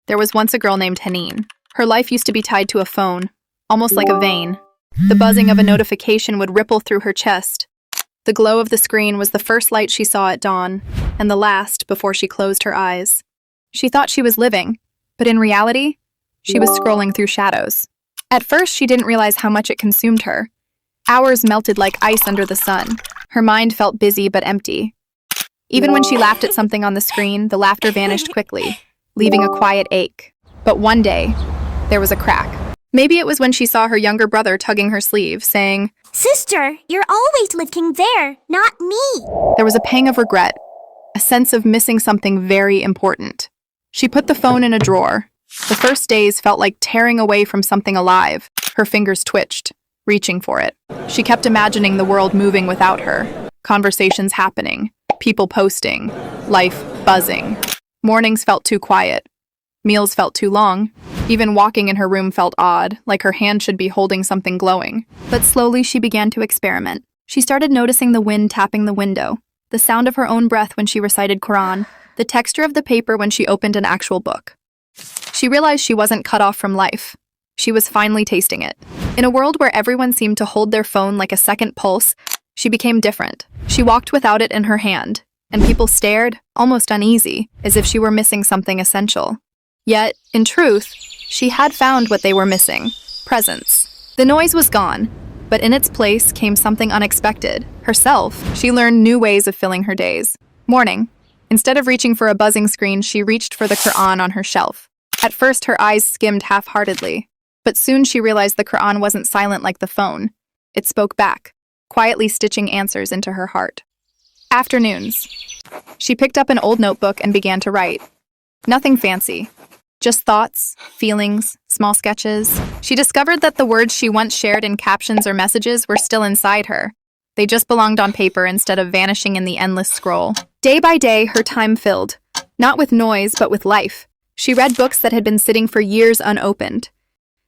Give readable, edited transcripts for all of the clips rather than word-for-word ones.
There was once a girl named Haneen. Her life used to be tied to a phone, almost like a vein. The buzzing of a notification would ripple through her chest. The glow of the screen was the first light she saw at dawn, and the last before she closed her eyes. She thought she was living, but in reality, she was scrolling through shadows. At first, she didn't realize how much it consumed her. Hours melted like ice under the sun. Her mind felt busy but empty. Even when she laughed at something on the screen, the laughter vanished quickly, leaving a quiet ache. But one day, there was a crack. Maybe it was when she saw her younger brother tugging her sleeve, saying, "Sister, you're always looking there, not me." There was a pang of regret, a sense of missing something very important. She put the phone in a drawer. The first days felt like tearing away from something alive. Her fingers twitched, reaching for it. She kept imagining the world moving without her, conversations happening, people posting, life buzzing. Mornings felt too quiet. Meals felt too long. Even walking in her room felt odd, like her hand should be holding something glowing. But slowly she began to experiment. She started noticing the wind tapping the window, the sound of her own breath when she recited Quran, the texture of the paper when she opened an actual book. She realized she wasn't cut off from life. She was finally tasting it. In a world where everyone seemed to hold their phone like a second pulse, she became different. She walked without it in her hand, and people stared, almost uneasy, as if she were missing something essential. Yet, in truth, she had found what they were missing: presence. The noise was gone, but in its place came something unexpected. Herself. She learned new ways of filling her days. Morning. Instead of reaching for a buzzing screen, she reached for the Quran on her shelf. At first, her eyes skimmed half-heartedly, but soon she realized the Quran wasn't silent like the phone. It spoke back, quietly stitching answers into her heart. Afternoons. She picked up an old notebook and began to write. Nothing fancy. Just thoughts, feelings, small sketches. She discovered that the words she once shared in captions or messages were still inside her. They just belonged on paper instead of vanishing in the endless scroll. Day by day, her time filled, not with noise, but with life. She read books that had been sitting for years unopened.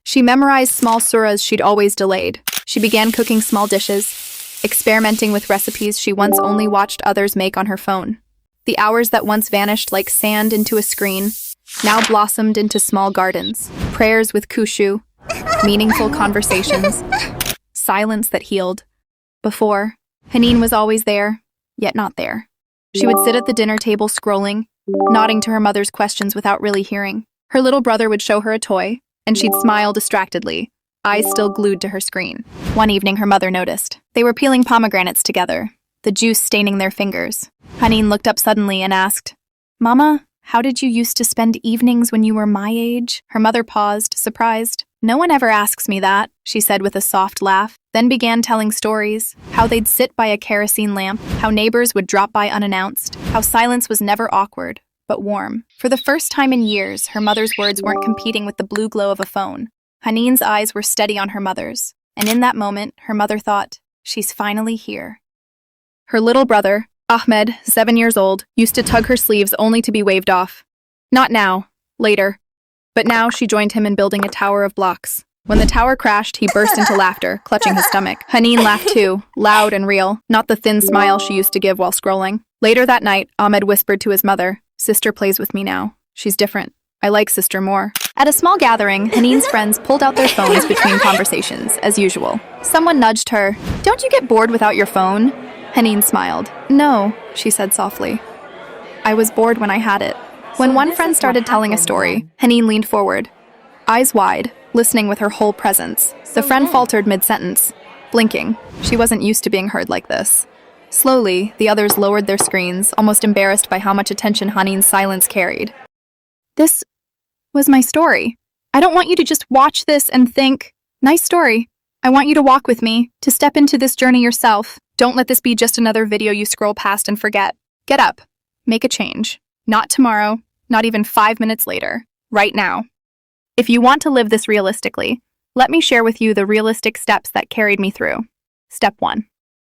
She memorized small surahs she'd always delayed. She began cooking small dishes, experimenting with recipes she once only watched others make on her phone. The hours that once vanished like sand into a screen now blossomed into small gardens, prayers with khushu, meaningful conversations, silence that healed. Before, Haneen was always there, yet not there. She would sit at the dinner table scrolling, nodding to her mother's questions without really hearing. Her little brother would show her a toy, and she'd smile distractedly, eyes still glued to her screen. One evening, her mother noticed. They were peeling pomegranates together, the juice staining their fingers. Haneen looked up suddenly and asked, "Mama, how did you used to spend evenings when you were my age?" Her mother paused, surprised. "No one ever asks me that," she said with a soft laugh, then began telling stories, how they'd sit by a kerosene lamp, how neighbors would drop by unannounced, how silence was never awkward, but warm. For the first time in years, her mother's words weren't competing with the blue glow of a phone. Haneen's eyes were steady on her mother's, and in that moment, her mother thought, "She's finally here." Her little brother, Ahmed, 7 years old, used to tug her sleeves only to be waved off. Not now, later. But now she joined him in building a tower of blocks. When the tower crashed, he burst into laughter, clutching his stomach. Haneen laughed too, loud and real, not the thin smile she used to give while scrolling. Later that night, Ahmed whispered to his mother, "Sister plays with me now. She's different. I like Sister more." At a small gathering, Haneen's friends pulled out their phones between conversations, as usual. Someone nudged her. "Don't you get bored without your phone?" Haneen smiled. "No," she said softly. "I was bored when I had it." When one friend started telling a story, Haneen leaned forward, eyes wide, listening with her whole presence. The friend faltered mid-sentence, blinking. She wasn't used to being heard like this. Slowly, the others lowered their screens, almost embarrassed by how much attention Haneen's silence carried. "This was my story. I don't want you to just watch this and think, 'Nice story.' I want you to walk with me, to step into this journey yourself. Don't let this be just another video you scroll past and forget. Get up. Make a change. Not tomorrow, not even 5 minutes later. Right now." If you want to live this realistically, let me share with you the realistic steps that carried me through. Step 1.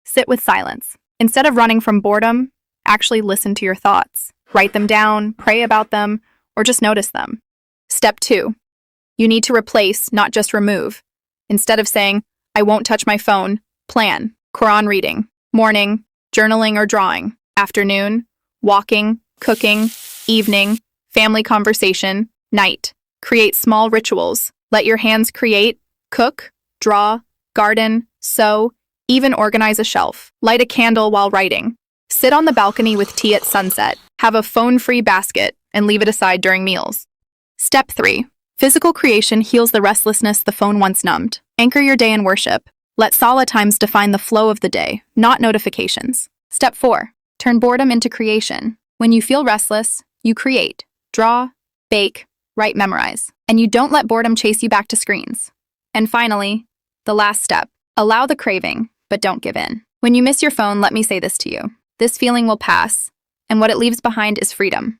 Sit with silence. Instead of running from boredom, actually listen to your thoughts. Write them down, pray about them, or just notice them. Step 2. You need to replace, not just remove. Instead of saying, "I won't touch my phone," plan. Quran reading. Morning, journaling or drawing. Afternoon, walking, cooking. Evening, family conversation, Night. Create small rituals. Let your hands create, cook, draw, garden, sew, even organize a shelf. Light a candle while writing. Sit on the balcony with tea at sunset. Have a phone-free basket and leave it aside during meals. Step 3. Physical creation heals the restlessness the phone once numbed. Anchor your day in worship. Let Sala times define the flow of the day, not notifications. Step 4. Turn boredom into creation. When you feel restless, you create. Draw, bake, write, memorize. And you don't let boredom chase you back to screens. And finally, the last step. Allow the craving, but don't give in. When you miss your phone, let me say this to you. This feeling will pass, and what it leaves behind is freedom.